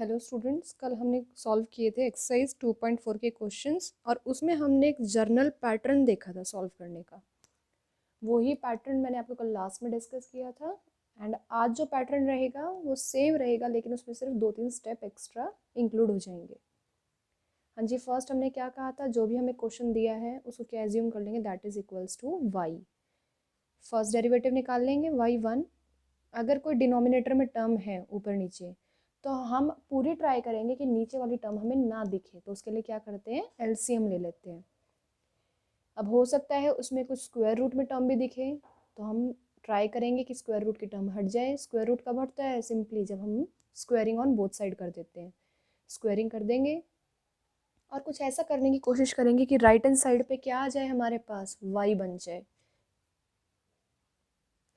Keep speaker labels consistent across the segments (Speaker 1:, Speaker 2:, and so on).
Speaker 1: Hello students, कल हमने solve किए थे एक्सरसाइज 2.4 के क्वेश्चंस और उसमें हमने एक जर्नल पैटर्न देखा था सॉल्व करने का। वही पैटर्न मैंने आपको कल लास्ट में डिस्कस किया था एंड आज जो पैटर्न रहेगा वो सेम रहेगा, लेकिन उसमें सिर्फ 2-3 स्टेप एक्स्ट्रा इंक्लूड हो जाएंगे। हाँ जी, फर्स्ट हमने क्या कहा था, जो भी हमें क्वेश्चन दिया है उसको क्या एज्यूम कर लेंगे, that is equals to y. First derivative निकाल लेंगे y1। अगर कोई डिनोमिनेटर में टर्म है ऊपर नीचे तो हम पूरी ट्राई करेंगे कि नीचे वाली टर्म हमें ना दिखे, तो उसके लिए क्या करते हैं, एलसीएम ले लेते हैं। अब हो सकता है उसमें कुछ स्क्वायर रूट में टर्म भी दिखे, तो हम ट्राई करेंगे कि स्क्वायर रूट की टर्म हट जाए। स्क्वायर रूट कब हटता है, सिंपली जब हम स्क्वायरिंग ऑन बोथ साइड कर देते हैं। स्क्वायरिंग कर देंगे और कुछ ऐसा करने की कोशिश करेंगे कि राइट हैंड साइड पे क्या आ जाए, हमारे पास y बन जाए।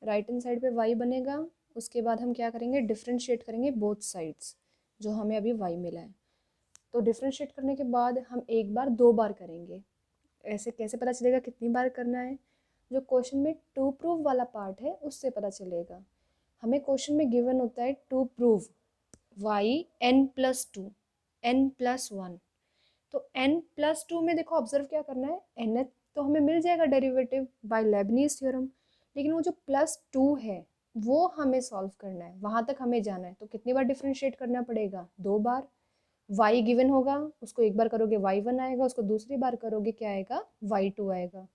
Speaker 1: राइट हैंड साइड पे y बनेगा। उसके बाद हम क्या करेंगे, डिफ्रेंशिएट करेंगे बोथ साइड्स, जो हमें अभी y मिला है। तो डिफ्रेंशिएट करने के बाद हम एक बार 2 बार करेंगे। ऐसे कैसे पता चलेगा कितनी बार करना है, जो क्वेश्चन में टू प्रूव वाला पार्ट है उससे पता चलेगा। हमें क्वेश्चन में गिवन होता है to prove y n+2 n+1। तो n+2 में देखो ऑब्जर्व क्या करना है, n तो हमें मिल जाएगा डेरिवेटिव बाय लेबनीज थ्योरम, लेकिन वो जो +2 है वो हमें सॉल्व करना है, वहां तक हमें जाना है। तो कितनी बार डिफ्रेंशिएट करना पड़ेगा, 2 बार। y गिवन होगा, उसको एक बार करोगे y1 आएगा, उसको दूसरी बार करोगे क्या आएगा, y2 आएगा।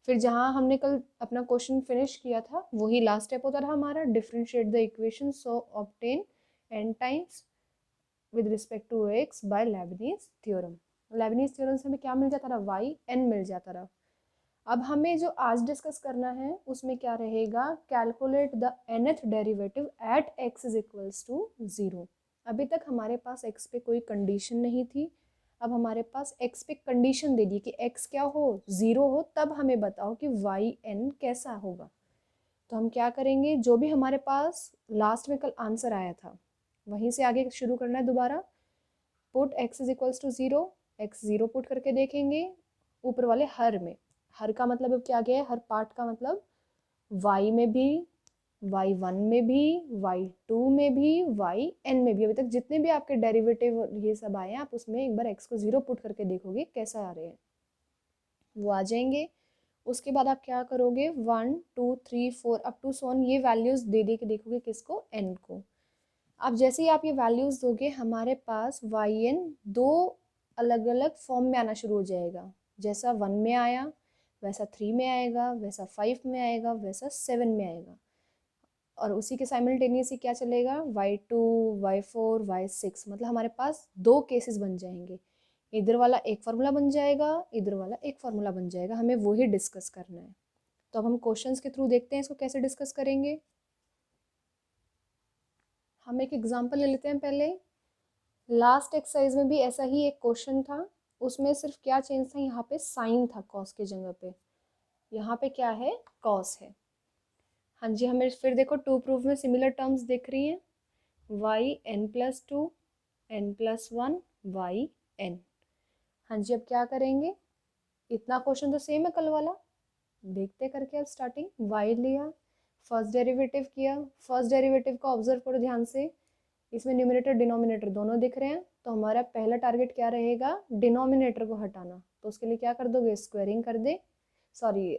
Speaker 1: फिर जहां हमने कल अपना क्वेश्चन फिनिश किया था वही लास्ट स्टेप होता रहा हमारा, differentiate the equation so obtain n times with respect to x by Leibniz theorem. Leibniz theorem से हमें क्या मिल जाता रहा, y n मिल जाता रहा। अब हमें जो आज डिस्कस करना है उसमें क्या रहेगा, calculate the nth derivative at x is equals to 0। अभी तक हमारे पास x पे कोई कंडीशन नहीं थी, अब हमारे पास x पे कंडीशन दे दी कि x क्या हो, 0 हो, तब हमें बताओ कि y n कैसा होगा। तो हम क्या करेंगे, जो भी हमारे पास लास्ट में कल आंसर आया था वहीं से आगे शुरू करना है दोबारा। Put x is equals to 0, x 0 put करके देखेंगे ऊपर वाले हर में। हर का मतलब अब क्या गया है, हर पार्ट का मतलब y में भी, y1 में भी, y2 में भी, yn में भी। अभी तक जितने भी आपके डेरिवेटिव ये सब आए हैं, आप उसमें एक बार x को 0 पुट करके देखोगे कैसा आ रहे हैं, वो आ जाएंगे। उसके बाद आप क्या करोगे, 1 2 3 4 अप टू सोन ये वैल्यूज दे दे के देखोगे किसको, n को। अब जैसे ही आप ये वैल्यूज दोगे हमारे पास yn दो अलग अलग फॉर्म में आना शुरू हो जाएगा। जैसा 1 में आया वैसा 3 में आएगा, वैसा 5 में आएगा, वैसा 7 में आएगा। और उसी के साइमल्टेनियसली क्या चलेगा, y2 y4 y6, मतलब हमारे पास 2 केसेस बन जाएंगे। इधर वाला एक फार्मूला बन जाएगा, इधर वाला एक फार्मूला बन जाएगा, हमें वही डिस्कस करना है। तो अब हम क्वेश्चंस के थ्रू देखते हैं इसको कैसे डिस्कस करेंगे। हम एक एग्जांपल ले लेते हैं पहले। लास्ट एक्सरसाइज में भी ऐसा ही एक क्वेश्चन था, उसमें सिर्फ क्या चेंज था, यहाँ पे साइन था कॉस के जगह पे, यहाँ पे क्या है, कॉस है। हाँ जी, हमें फिर देखो टू प्रूफ में सिमिलर टर्म्स दिख रही हैं, y n+2 n+1 y n। हाँ जी, अब क्या करेंगे, इतना क्वेश्चन तो सेम है कल वाला, देखते करके। अब स्टार्टिंग y लिया, फर्स्ट डेरिवेटिव किया। फर्स्ट डेरिवेटिव को ऑब्जर्व करो ध्यान से, इसमें न्यूमरेटर डिनोमिनेटर दोनों दिख रहे हैं, तो हमारा पहला टारगेट क्या रहेगा, डिनोमिनेटर को हटाना। तो उसके लिए क्या कर दोगे, स्क्वायरिंग कर दे, सॉरी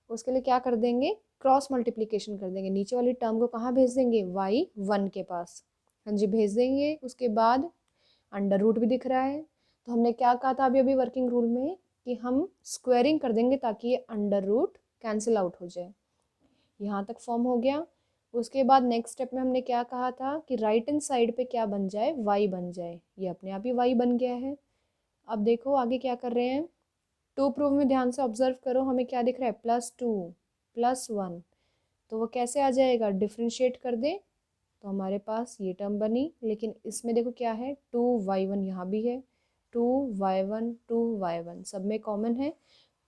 Speaker 1: उसके लिए क्या कर देंगे, क्रॉस मल्टीप्लीकेशन कर देंगे। नीचे वाली टर्म को कहाँ भेज देंगे, y1 के पास। हाँ जी, भेज देंगे। उसके बाद अंडर रूट भी दिख रहा है, तो हमने क्या कहा था अभी अभी वर्किंग रूल में कि हम स्क्वायरिंग कर देंगे ताकि ये अंडर रूट कैंसिल आउट हो जाए। यहाँ तक फॉर्म हो गया। उसके बाद नेक्स्ट स्टेप में हमने क्या कहा था कि राइट हैंड साइड पे क्या बन जाए, y बन जाए। ये अपने आप ही y बन गया है। अब देखो आगे क्या कर रहे हैं, टू प्रूव में ध्यान से ऑब्जर्व करो, हमें क्या दिख रहा है, +2 +1, तो वो कैसे आ जाएगा, डिफ्रेंशिएट कर दे तो हमारे पास ये टर्म बनी। लेकिन इसमें देखो क्या है, 2y1 यहाँ भी है, 2y1 2y1 सब में कॉमन है,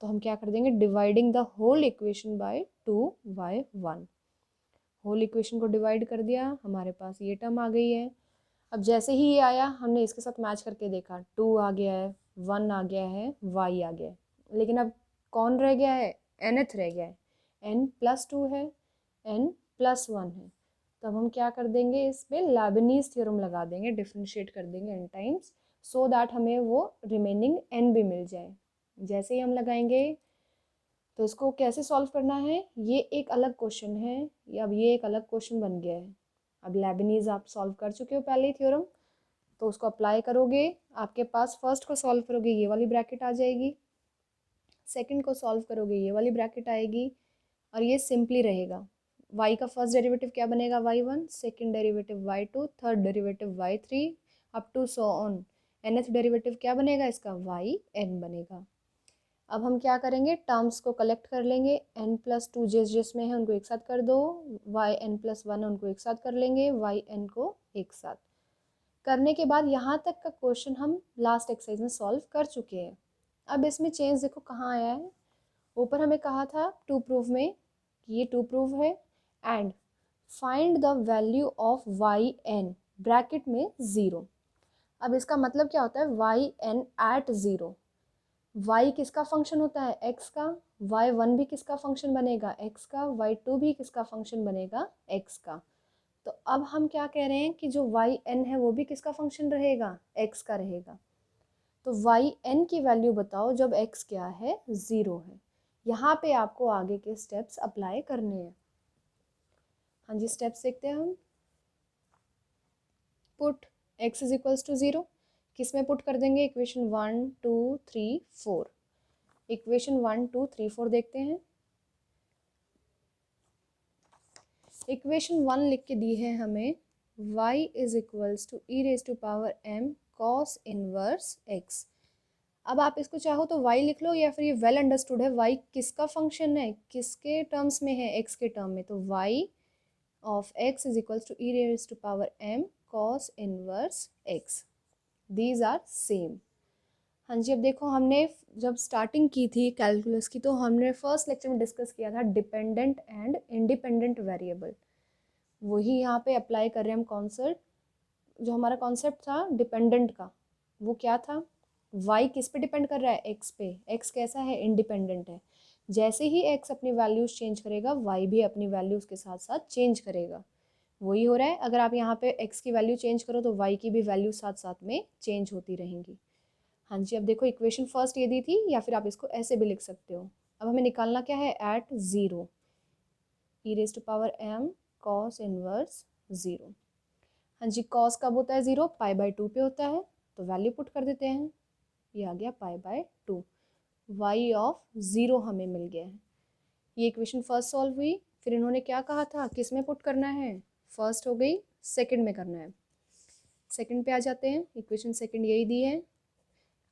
Speaker 1: तो हम क्या कर देंगे, dividing the whole equation by 2y1। Whole equation को डिवाइड कर दिया, हमारे पास ये टर्म आ गई है। अब जैसे ही ये आया हमने इसके साथ मैच करके देखा, 2 आ गया है, 1 आ गया है, y आ गया है, लेकिन अब कौन रह गया है, nth रह गया है। n+2 है, n+1 है, तो अब हम क्या कर देंगे, इस पे लेबनीज़ थ्योरम लगा देंगे, डिफ्रेंशिएट कर देंगे n टाइम्स, सो दैट हमें वो रिमेनिंग n भी मिल जाए। जैसे ही हम लगाएंगे तो इसको कैसे सॉल्व करना है, ये एक अलग क्वेश्चन है, अब ये एक अलग क्वेश्चन बन गया है। अब लेबनीज़ आप सॉल्व कर चुके हो पहले ही थ्योरम, तो उसको अप्लाई करोगे, आपके पास फर्स्ट को सॉल्व करोगे ये वाली ब्रैकेट आ जाएगी, सेकंड को सॉल्व करोगे ये वाली ब्रैकेट आएगी, और ये सिंपली रहेगा। y का फर्स्ट डेरिवेटिव क्या बनेगा, y1, second derivative y2, third derivative y3, up to so on. nth derivative क्या बनेगा इसका, yn बनेगा। अब हम क्या करेंगे, टर्म्स को कलेक्ट कर लेंगे, n+2 जिसमें है उनको एक साथ कर दो, yn+1 उनको एक साथ कर लेंगे, yn को एक साथ करने के बाद यहाँ तक का क्वेश्चन हम लास्ट एक्सरसाइज में सॉल्व कर चुके हैं। अब इसमें चेंज देखो कहाँ आया है, ऊपर हमें कहा था टू प्रूव में कि ये टू प्रूव है, and find the value of yn bracket में 0। अब इसका मतलब क्या होता है, yn एट 0, y किसका फंक्शन होता है, x का, y1 भी किसका फंक्शन बनेगा, x का, y2 भी किसका फंक्शन बनेगा, x का। तो अब हम क्या कह रहे हैं कि जो yn है वो भी किसका फंक्शन रहेगा, x का रहेगा। तो yn की वैल्यू बताओ जब x क्या है, 0 है। यहाँ पे आपको आगे के स्टेप्स अप्लाई करने हैं। हाँ जी, स्टेप्स देखते हैं हम। Put x is equals to 0, किस में पुट कर देंगे, इक्वेशन 1 2 3 4। इक्वेशन 1 2 3 4 देखते हैं। इक्वेशन 1 लिख के दी है हमें, y is equals to e raise to power m cos inverse x। अब आप इसको चाहो तो y लिख लो, या फिर ये वेल अंडरस्टूड है y किसका फंक्शन है, किसके टर्म्स में है, x के टर्म में। तो y of x is equals to e raise to power m cos inverse x, these are same. हाँ जी, अब देखो हमने जब स्टार्टिंग की थी कैलकुलस की, तो हमने फर्स्ट लेक्चर में डिस्कस किया था डिपेंडेंट एंड इंडिपेंडेंट वेरिएबल, वही यहाँ पे अप्लाई कर रहे हैं हम कॉन्सेप्ट। जो हमारा कॉन्सेप्ट था डिपेंडेंट का, वो क्या था, y किस पे डिपेंड कर रहा है, x पे। x कैसा है, इंडिपेंडेंट है। जैसे ही x अपनी वैल्यूज चेंज करेगा, y भी अपनी वैल्यूज के साथ साथ चेंज करेगा। वही हो रहा है, अगर आप यहाँ पे x की वैल्यू चेंज करो तो y की भी वैल्यू साथ साथ में चेंज होती रहेंगी। हाँ जी, अब देखो इक्वेशन फर्स्ट ये दी थी, या फिर आप इसको ऐसे भी लिख सकते हो। अब हमें निकालना क्या है, at 0 e raise to power m cos inverse 0। हाँ जी, cos कब होता है 0, π/2 पे होता है, तो वैल्यू पुट कर देते हैं, ये आ गया π/2। y ऑफ 0 हमें मिल गया है। ये इक्वेशन फर्स्ट सॉल्व हुई। फिर इन्होंने क्या कहा था, किस में पुट करना है, फर्स्ट हो गई, सेकंड में करना है। सेकंड पे आ जाते हैं, इक्वेशन सेकंड यही दी है।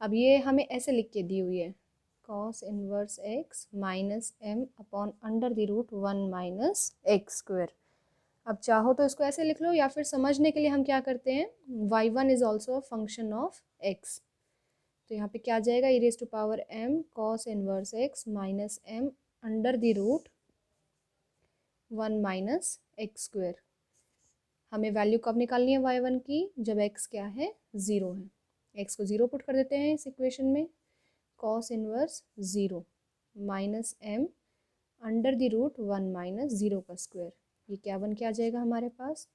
Speaker 1: अब ये हमें ऐसे लिख के दी हुई है, cos inverse x minus m upon under the root 1 minus x square. अब चाहो तो इसको ऐसे लिख लो, या फिर समझने के लिए हम क्या करते हैं, y1 is also a function of x। तो यहाँ पे क्या आ जाएगा, e raise to power m cos inverse x minus m under the root 1 minus x square. हमें वैल्यू कब निकालनी है y1 की, जब x क्या है, 0 है। x को 0 पुट कर देते हैं इस इक्वेशन में, cos inverse 0 minus m under the root 1 minus 0 का स्क्वायर। ये क्या बन के आ जाएगा हमारे पास,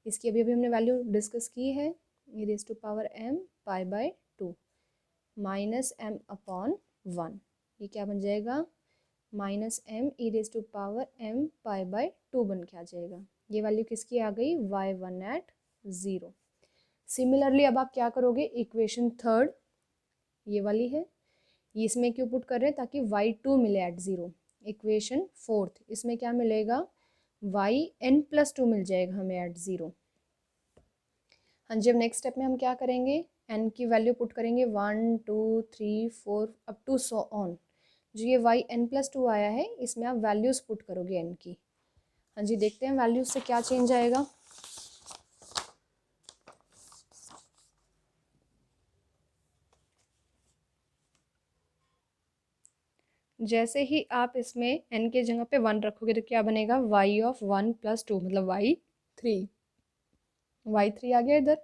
Speaker 1: इसकी अभी अभी हमने वैल्यू डिस्कस की है, e raise to power m π/2 minus m upon 1। ये क्या बन जाएगा, minus m e raise to power m π/2 बन के आ जाएगा। ये वैल्यू किसकी आ गई, y1 एट 0। सिमिलरली अब आप क्या करोगे, इक्वेशन थर्ड ये वाली है, ये इसमें क्यों पुट कर रहे हैं, ताकि y2 मिले एट 0। इक्वेशन फोर्थ, इसमें क्या मिलेगा, yn+2 मिल जाएगा हमें एट 0। हाँ जी, अब नेक्स्ट स्टेप में हम क्या करेंगे, n की वैल्यू पुट करेंगे 1 2 3 4 अप टू सो ऑन। जो ये yn+2 आया है, इसमें आप वैल्यूज़ पुट करोगे n की। हाँ जी, देखते हैं वैल्यूज से क्या चेंज आएगा। जैसे ही आप इसमें n के जगह पे 1 रखोगे तो क्या बनेगा, y ऑफ 1 + 2 मतलब y3। y3 आ गया इधर,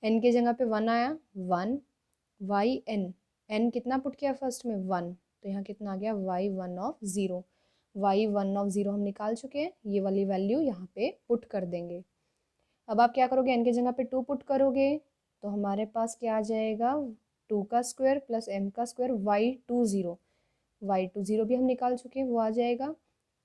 Speaker 1: n के जगह पे 1 आया, 1 yn, n कितना पुट किया फर्स्ट में 1, तो यहाँ कितना आ गया y1 ऑफ 0 y1 हम निकाल चुके हैं, ये वाली वैल्यू यहाँ पे पुट कर देंगे। अब आप क्या करोगे, n की जगह पे 2 पुट करोगे तो हमारे पास क्या आ जाएगा, 2 का स्क्वायर प्लस m का स्क्वायर y20 भी हम निकाल चुके हैं, वो आ जाएगा।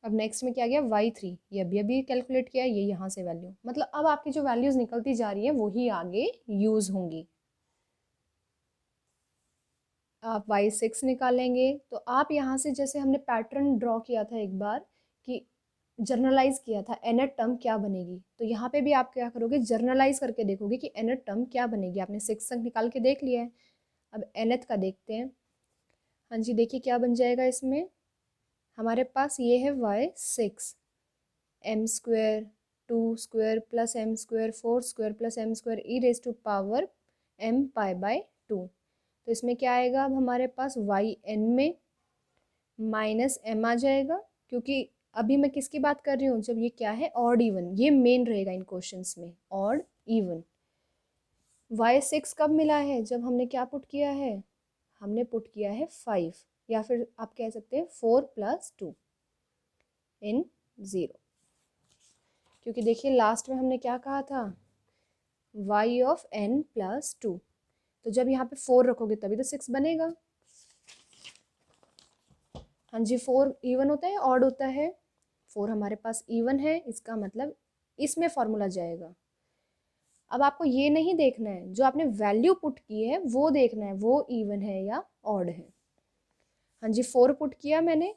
Speaker 1: अब नेक्स्ट में क्या गया, y3, ये अभी कैलकुलेट किया, ये यहाँ से वैल्यू, मतलब अब आपकी जो वैल्यूज निकलती जा रही है वही आगे यूज होंगी। आप y6 निकालेंगे तो आप यहाँ से, जैसे हमने पैटर्न ड्रॉ किया था एक बार कि जर्नलाइज किया था nth टर्म क्या बनेगी, तो यहाँ पे भी आप क्या करोगे, जर्नलाइज करके देखोगे कि nth टर्म क्या बनेगी। आपने 6 अंक निकाल के देख लिया है, अब nth का देखते हैं। हाँ जी, देखिए क्या बन जाएगा इसमें, हमारे पास ये है y6, m square 2 square plus m square 4 square plus m square e⁻m π/2। तो इसमें क्या आएगा, अब हमारे पास yn में माइनस m आ जाएगा, क्योंकि अभी मैं किसकी बात कर रही हूँ, जब ये क्या है ऑड इवन, ये मेन रहेगा इन क्वेश्चंस में, ऑड इवन। y6 कब मिला है, जब हमने क्या पुट किया है, हमने पुट किया है 5, या फिर आप कह सकते हैं 4 + 2 इन 0, क्योंकि देखिए लास्ट में हमने क्या कहा था, y(n + 2), तो जब यहाँ पे 4 रखोगे तभी तो 6 बनेगा। हाँ जी, 4 इवन होता है ऑड होता है, 4 हमारे पास इवन है, इसका मतलब इसमें फॉर्मूला जाएगा। अब आपको ये नहीं देखना है, जो आपने वैल्यू पुट की है वो देखना है, वो इवन है या ऑड है। हाँ जी, 4 पुट किया मैंने,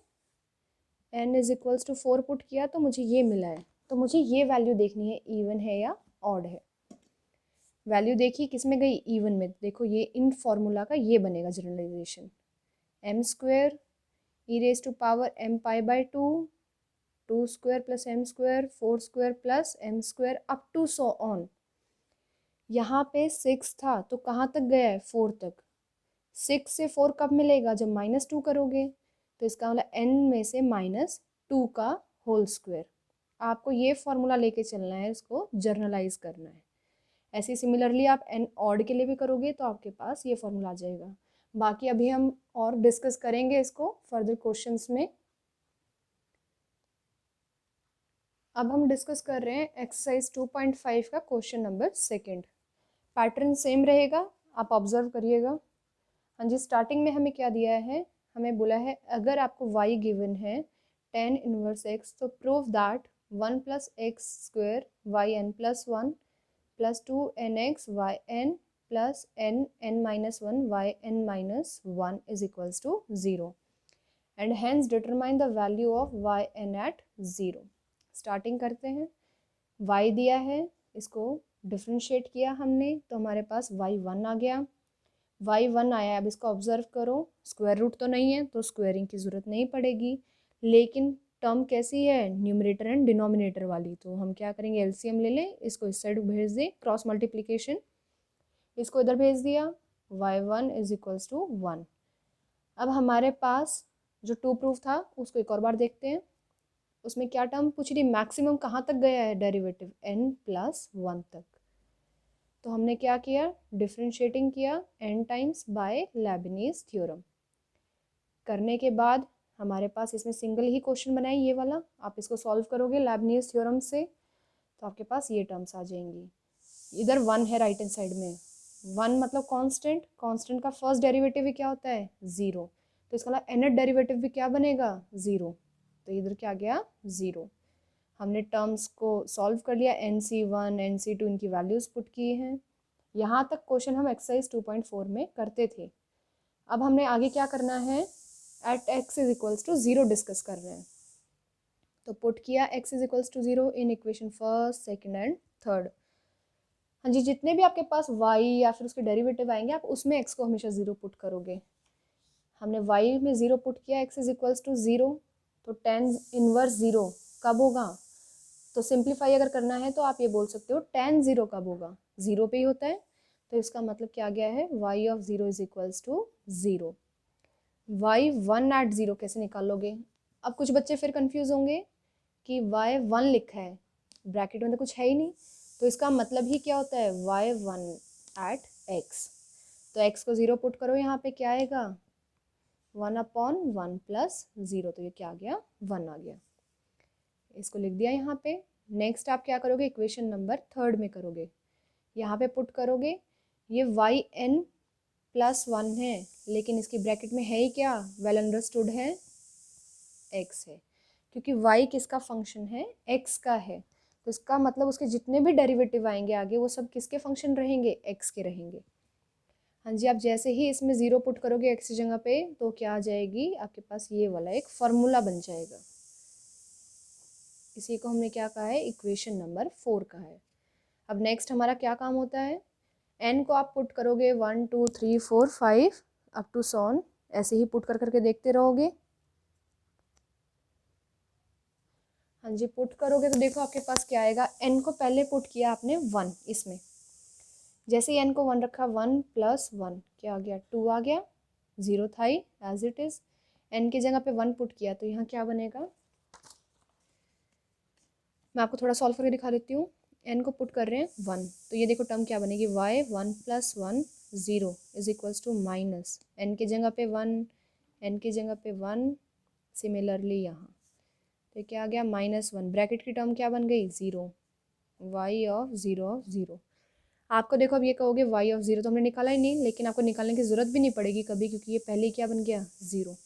Speaker 1: n = 4 पुट किया तो मुझे ये मिला है, तो मुझे ये वैल्यू देखनी है, इवन है या ऑड है। वैल्यू देखी किस में गई, इवन में, देखो ये इन फॉर्मूला का ये बनेगा generalisation, m square e⁻m π/2, 2 square plus m square 4 square plus m square up to so on. यहाँ पे 6 था तो कहाँ तक गया है, 4 तक। 6 से 4 कब मिलेगा, जब -2 करोगे, तो इसका मतलब n में से -2 का होल स्क्वायर। आपको ये फॉर्मूला लेके चलना है, इसको जर्नलाइज करना है। ऐसे सिमिलरली आप n ऑड के लिए भी करोगे तो आपके पास ये फॉर्मूला आ जाएगा। बाकी अभी हम और डिस्कस करेंगे इसको फर्दर क्वेश्चंस में। अब हम डिस्कस कर रहे हैं एक्सरसाइज 2.5 का क्वेश्चन नंबर 2। पैटर्न सेम रहेगा, आप ऑब्जर्व करिएगा। हाँ जी, स्टार्टिंग में हमें क्या दिया है, हमें बोला है अगर आपको y गिवन है tan इनवर्स x, तो prove that 1 + x² yn + 1 + 2nx yn plus n(n-1) yn-1 = 0 and hence determine the value of yn at 0। Starting करते हैं, y दिया है, इसको डिफ्रेंशिएट किया हमने तो हमारे पास y1 आ गया, y1 आया। अब इसको ऑब्जर्व करो, स्क्वायर रूट तो नहीं है तो स्क्वायरिंग की ज़रूरत नहीं पड़ेगी, लेकिन टर्म कैसी है, न्यूमरेटर एंड डिनोमिनेटर वाली, तो हम क्या करेंगे, एलसीएम ले लें, इसको इस साइड भेज दें, क्रॉस मल्टीप्लिकेशन, इसको इधर भेज दिया, y1 = 1। अब हमारे पास जो 2 प्रूफ था उसको एक और बार देखते हैं, उसमें क्या टर्म पूछ रही, मैक्सिमम कहाँ तक गया है डेरिवेटिव, n + 1 तक। तो हमने क्या किया, डिफ्रेंशिएटिंग किया n times bye Leibniz theorem. करने के बाद हमारे पास इसमें सिंगल ही क्वेश्चन बनाए, ये वाला आप इसको सॉल्व करोगे लेबनीज थ्योरम से तो आपके पास ये टर्म्स आ जाएंगी। इधर 1 है राइट हैंड साइड में, 1 मतलब कांस्टेंट, कांस्टेंट का फर्स्ट डेरिवेटिव भी क्या होता है, 0, तो इसका मतलब nth डेरिवेटिव भी क्या बनेगा, 0, तो इधर क्या गया, 0। हमने टर्म्स को सॉल्व कर लिया, nc1 nc2 इनकी वैल्यूज पुट की हैं। यहाँ तक क्वेश्चन हम एक्सरसाइज 2.4 में करते थे। अब हमने आगे क्या करना है, एट x = 0 डिस्कस कर रहे हैं, तो पुट किया x = 0 in equation first, second and third. हाँ जी, जितने भी आपके पास y या फिर उसके डेरिवेटिव आएंगे आप उसमें x को हमेशा 0 पुट करोगे। हमने y में 0 पुट किया, x = 0, तो tan इनवर्स 0 कब होगा, तो सिंप्लीफाई अगर करना है तो आप ये बोल सकते हो tan 0 कब होगा, 0 पे ही होता है, तो इसका मतलब क्या गया है, y(0) = 0। y1 at 0 कैसे निकालोगे, अब कुछ बच्चे फिर कंफ्यूज होंगे कि y1 लिखा है, ब्रैकेट में तो कुछ है ही नहीं, तो इसका मतलब ही क्या होता है, y1 at x, तो x को 0 पुट करो, यहाँ पे क्या आएगा, 1/1 प्लस 0, तो ये क्या आ गया, 1 आ गया। इसको लिख दिया यहाँ पे। नेक्स्ट आप क्या करोगे, इक्वेशन नंबर 3 में करोगे, यहाँ पे पुट करोगे। ये yn प्लस 1 है, लेकिन इसकी ब्रैकेट में है ही क्या, वेल अंडरस्टूड है, x है, क्योंकि y किसका फंक्शन है, x का है। तो इसका मतलब उसके जितने भी डेरिवेटिव आएंगे आगे वो सब किसके फंक्शन रहेंगे, x के रहेंगे। हाँ जी, आप जैसे ही इसमें 0 पुट करोगे x की जगह पे, तो क्या आ जाएगी आपके पास, ये वाला एक फॉर्मूला बन जाएगा। इसी को हमने क्या कहा है, इक्वेशन नंबर 4 कहा है। अब नेक्स्ट हमारा क्या काम होता है, n को आप पुट करोगे 1 2 3 4 5 अप टू सॉन, ऐसे ही पुट कर करके देखते रहोगे। हाँ जी, पुट करोगे तो देखो आपके पास क्या आएगा, n को पहले पुट किया आपने 1 इसमें, जैसे ही n को 1 रखा, 1 प्लस 1 क्या आ गया, 2 आ गया, 0 था ही एज इट इज। n की जगह पे 1 पुट किया तो यहाँ क्या बनेगा, मैं आपको थोड़ा सॉल्व करके दिखा देती हूँ। n को पुट कर रहे हैं 1, तो ये देखो टर्म क्या बनेगी, y 1 plus 1 0 is equals to minus n की जगह पे 1, n की जगह पे 1, सिमिलरली यहाँ तो क्या आ गया, -1, ब्रैकेट की टर्म क्या बन गई, 0, y ऑफ 0 आपको देखो अब ये कहोगे y ऑफ 0 तो हमने निकाला ही नहीं, लेकिन आपको निकालने की ज़रूरत भी नहीं पड़ेगी कभी, क्योंकि ये पहले ही क्या बन गया, 0,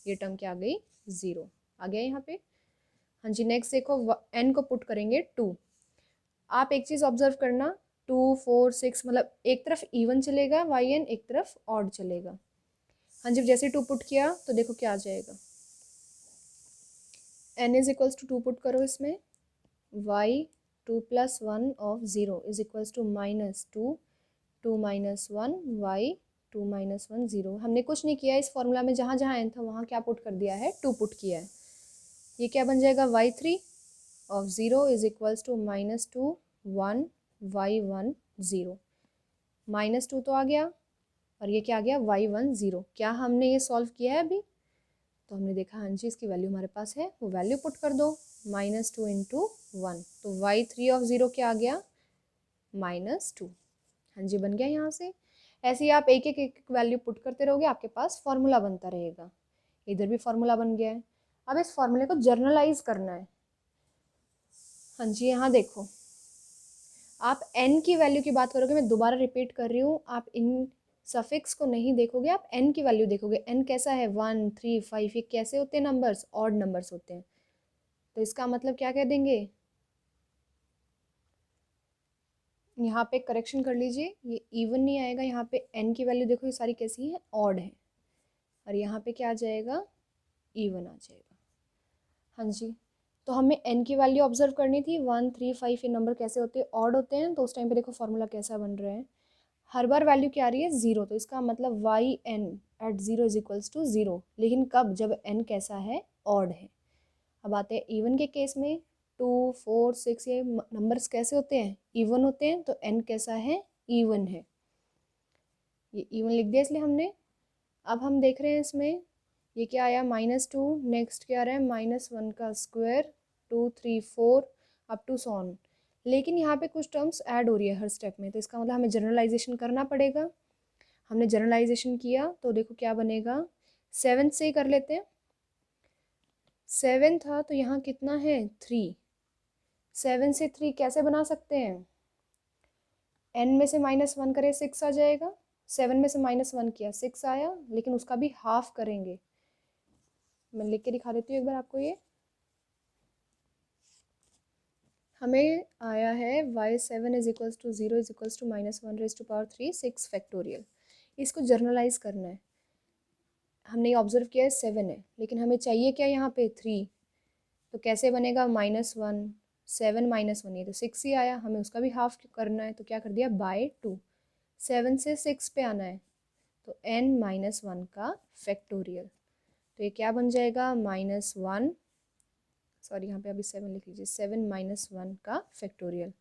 Speaker 1: ये टर्म क्या आ गई, 0 आ गया यहाँ पे। हाँ जी, नेक्स्ट देखो n को पुट करेंगे 2। आप एक चीज़ ऑब्जर्व करना, 2 4 6 मतलब एक तरफ इवन चलेगा yn, एक तरफ ऑड चलेगा। हाँ जी, जैसे 2 पुट किया तो देखो क्या आ जाएगा, n is equals to 2 put करो इसमें, y 2 plus 1 of 0 is equals to -2 2 minus 1 y 2 minus 1 0। हमने कुछ नहीं किया इस फॉर्मूला में, जहाँ जहाँ n था वहाँ क्या पुट कर दिया है, 2 पुट किया है। ये क्या बन जाएगा, y3 of 0 is equals to -2 1 y1 0, -2 तो आ गया, और ये क्या आ गया, y1 0। क्या हमने ये सॉल्व किया है अभी, तो हमने देखा हाँ जी इसकी वैल्यू हमारे पास है, वो वैल्यू पुट कर दो, -2 इंटू 1, तो y3 ऑफ 0 क्या आ गया, -2। हाँ जी, बन गया यहाँ से। ऐसे ही आप एक एक वैल्यू पुट करते रहोगे, आपके पास फॉर्मूला बनता रहेगा। इधर भी फॉर्मूला बन गया है। अब इस फॉर्मूले को जर्नलाइज करना है। हाँ जी, यहाँ देखो आप n की वैल्यू की बात करोगे, मैं दोबारा रिपीट कर रही हूँ, आप इन सफिक्स को नहीं देखोगे, आप n की वैल्यू देखोगे। n कैसा है, 1 3 5, ये कैसे होते हैं नंबर्स, ऑड नंबर्स होते हैं। तो इसका मतलब क्या कह देंगे, यहाँ पे करेक्शन कर लीजिए, ये इवन नहीं आएगा, यहाँ पे n की वैल्यू देखो ये सारी कैसी है, ऑड है, और यहाँ पे क्या आ जाएगा, इवन आ जाएगा। हाँ जी, तो हमें n की वैल्यू ऑब्जर्व करनी थी, 1 3 5 ये नंबर कैसे होते हैं, ऑड होते हैं, तो उस टाइम पे देखो फॉर्मूला कैसा बन रहा है, हर बार वैल्यू क्या आ रही है, 0, तो इसका मतलब yn at 0 is equals to 0, लेकिन कब, जब n कैसा है, ऑड है। अब आते हैं इवन के केस में, 2 4 6 ये नंबर्स कैसे होते हैं, इवन होते हैं, तो n कैसा है, इवन है, ये इवन लिख दिया इसलिए हमने। अब हम देख रहे हैं इसमें ये क्या आया, -2, नेक्स्ट क्या आ रहा है, -1 का स्क्वायर, 2 3 4 अप टू सॉन, लेकिन यहाँ पे कुछ टर्म्स ऐड हो रही है हर स्टेप में, तो इसका मतलब हमें जनरलाइजेशन करना पड़ेगा। हमने जनरलाइजेशन किया तो देखो क्या बनेगा, 7 से ही कर लेते हैं, 7 था तो यहाँ कितना है, 3, 7 से 3 कैसे बना सकते हैं, n में से -1 करें 6 आ जाएगा, 7 में से -1 किया 6 आया, लेकिन उसका भी हाफ करेंगे, मैं लिख के दिखा देती हूँ एक बार आपको। ये हमें आया है y7 is equals to 0 is equals to -1 raise to power 3 6 factorial. इसको जर्नलाइज करना है, हमने ये ऑब्जर्व किया है 7 है, लेकिन हमें चाहिए क्या यहाँ पे 3, तो कैसे बनेगा, -1 7 -1, ये तो 6 ही आया, हमें उसका भी हाफ करना है, तो क्या कर दिया, बाय 2, 7 से 6 पे आना है, तो n-1 का फैक्टोरियल, तो ये क्या बन जाएगा, -1, सॉरी यहाँ पे अभी 7 लिख लीजिए, 7 -1 का factorial,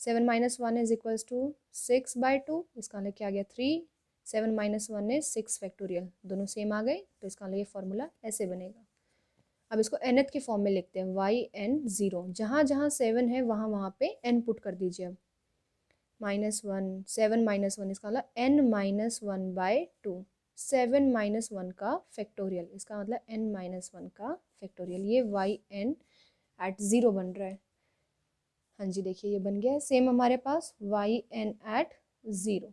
Speaker 1: 7 -1 is equals to 6 by 2, इसका मतलब क्या आ गया 3, 7 -1 है 6 फैक्टोरियल, दोनों सेम आ गए, तो इसका मतलब ये फॉर्मूला ऐसे बनेगा। अब इसको nth की फॉर्म में लिखते हैं, yn0, जहाँ जहाँ 7 है वहाँ वहाँ पे n पुट कर दीजिए। अब -1 7 -1, इसका मतलब n-1 बाई 2, 7 माइनस 1 का फैक्टोरियल, इसका मतलब n माइनस 1 का फैक्टोरियल। ये वाई एन एट 0 बन रहा है। हाँ जी देखिए ये बन गया है। सेम हमारे पास वाई एन एट 0,